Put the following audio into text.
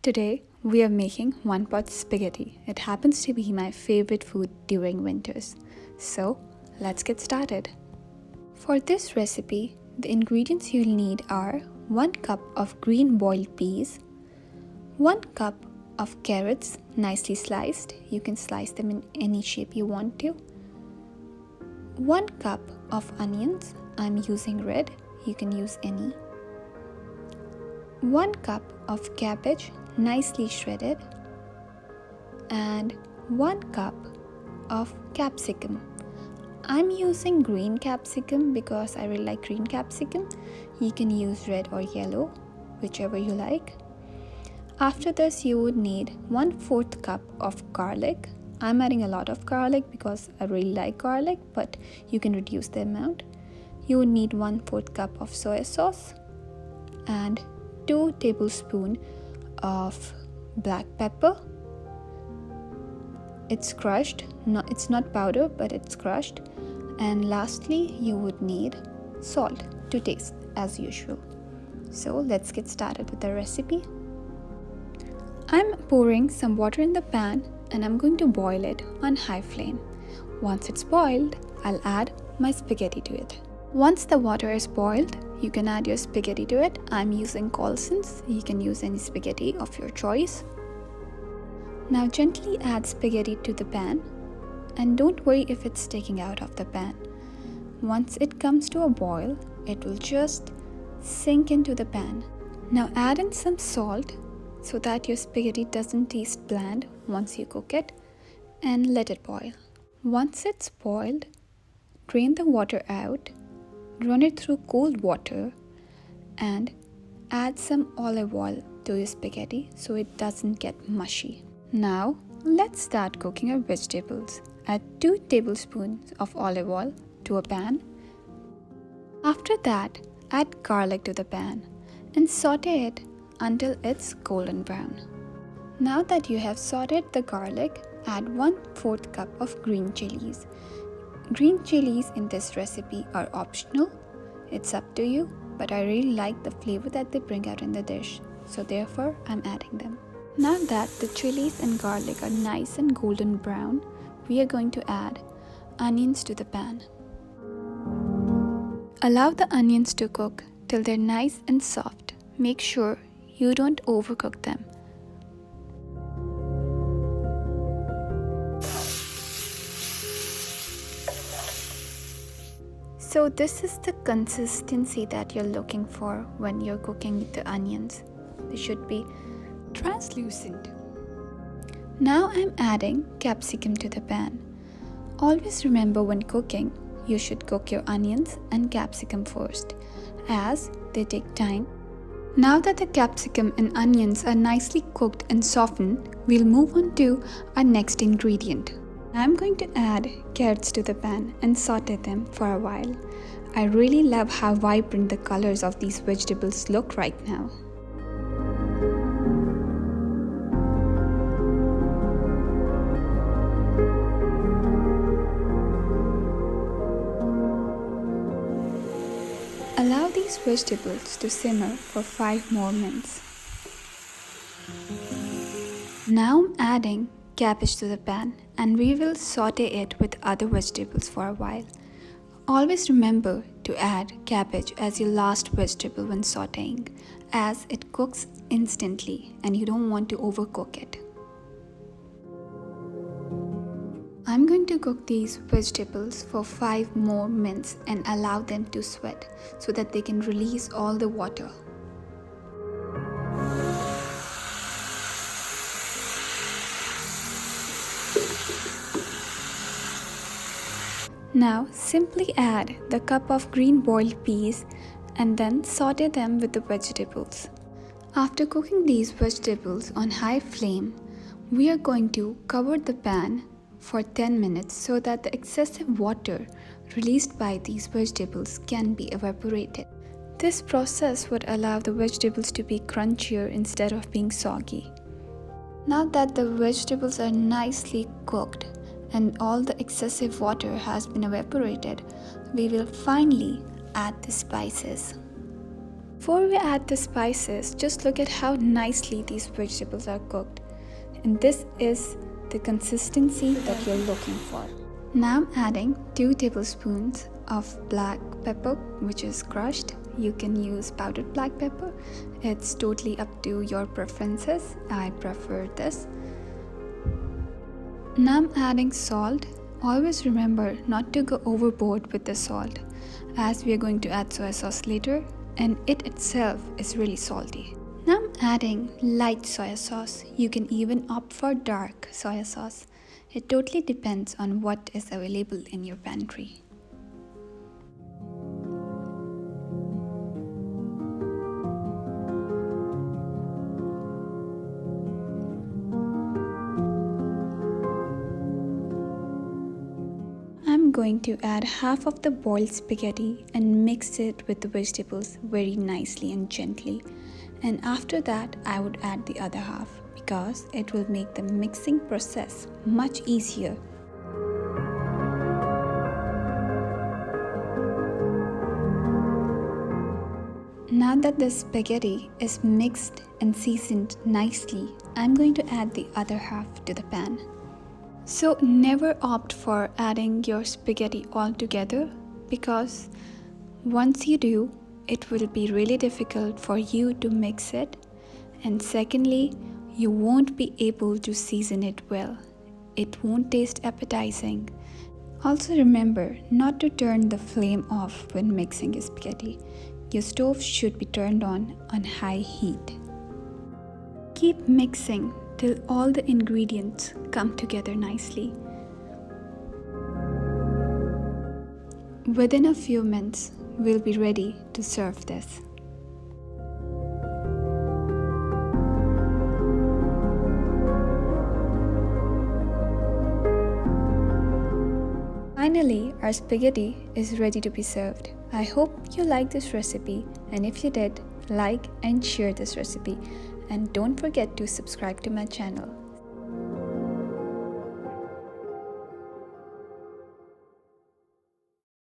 Today we are making one pot spaghetti. It happens to be my favorite food during winters. So let's get started. For this recipe, the ingredients you'll need are 1 cup of green boiled peas, 1 cup of carrots nicely sliced. You can slice them in any shape you want to. 1 cup of onions. I'm using red. You can use any. 1 cup of cabbage nicely shredded, and 1 cup of capsicum. I'm using green capsicum because I really like green capsicum. You can use red or yellow, whichever you like. After this, you would need 1/4 cup of garlic. I'm adding a lot of garlic because I really like garlic, but you can reduce the amount. You would need 1/4 cup of soya sauce and 2 tablespoons of black pepper. It's crushed, it's not powder, but it's crushed. And lastly, you would need salt to taste as usual. So let's get started with the recipe. I'm pouring some water in the pan and I'm going to boil it on high flame. Once it's boiled, I'll add my spaghetti to it. Once the water is boiled, you can add your spaghetti to it. I'm using Colson's. You can use any spaghetti of your choice. Now gently add spaghetti to the pan and don't worry if it's sticking out of the pan. Once it comes to a boil, it will just sink into the pan. Now add in some salt so that your spaghetti doesn't taste bland once you cook it, and let it boil. Once it's boiled, drain the water out. Run it through cold water and add some olive oil to your spaghetti so it doesn't get mushy. Now let's start cooking our vegetables. Add 2 tablespoons of olive oil to a pan. After that, add garlic to the pan and saute it until it's golden brown. Now that you have sauteed the garlic, add 1/4 cup of green chilies. Green chilies in this recipe are optional. It's up to you, but I really like the flavor that they bring out in the dish, so therefore I'm adding them. Now that the chilies and garlic are nice and golden brown, we are going to add onions to the pan. Allow the onions to cook till they're nice and soft. Make sure you don't overcook them. So this is the consistency that you're looking for when you're cooking the onions. They should be translucent. Now I'm adding capsicum to the pan. Always remember when cooking, you should cook your onions and capsicum first, as they take time. Now that the capsicum and onions are nicely cooked and softened, we'll move on to our next ingredient. I'm going to add carrots to the pan and saute them for a while. I really love how vibrant the colors of these vegetables look right now. Allow these vegetables to simmer for 5 more minutes. Now I'm adding cabbage to the pan and we will saute it with other vegetables for a while. Always remember to add cabbage as your last vegetable when sauteing, as it cooks instantly and you don't want to overcook it. I'm going to cook these vegetables for 5 more minutes and allow them to sweat so that they can release all the water. Now simply add the cup of green boiled peas and then saute them with the vegetables. After cooking these vegetables on high flame, we are going to cover the pan for 10 minutes so that the excessive water released by these vegetables can be evaporated. This process would allow the vegetables to be crunchier instead of being soggy. Now that the vegetables are nicely cooked and all the excessive water has been evaporated, we will finally add the spices. Before we add the spices, just look at how nicely these vegetables are cooked. And this is the consistency that you're looking for. Now I'm adding 2 tablespoons of black pepper, which is crushed. You can use powdered black pepper. It's totally up to your preferences. I prefer this. Now I'm adding salt. Always remember not to go overboard with the salt, as we are going to add soy sauce later, and it itself is really salty. Now I'm adding light soy sauce. You can even opt for dark soy sauce. It totally depends on what is available in your pantry. I'm going to add half of the boiled spaghetti and mix it with the vegetables very nicely and gently. And after that, I would add the other half because it will make the mixing process much easier. Now that the spaghetti is mixed and seasoned nicely, I'm going to add the other half to the pan. So never opt for adding your spaghetti all together, because once you do, it will be really difficult for you to mix it, and secondly, you won't be able to season it well. It won't taste appetizing. Also remember not to turn the flame off when mixing your spaghetti. Your stove should be turned on high heat. Keep mixing till all the ingredients come together nicely. Within a few minutes, we'll be ready to serve this. Finally, our spaghetti is ready to be served. I hope you liked this recipe, and if you did, like and share this recipe. And don't forget to subscribe to my channel.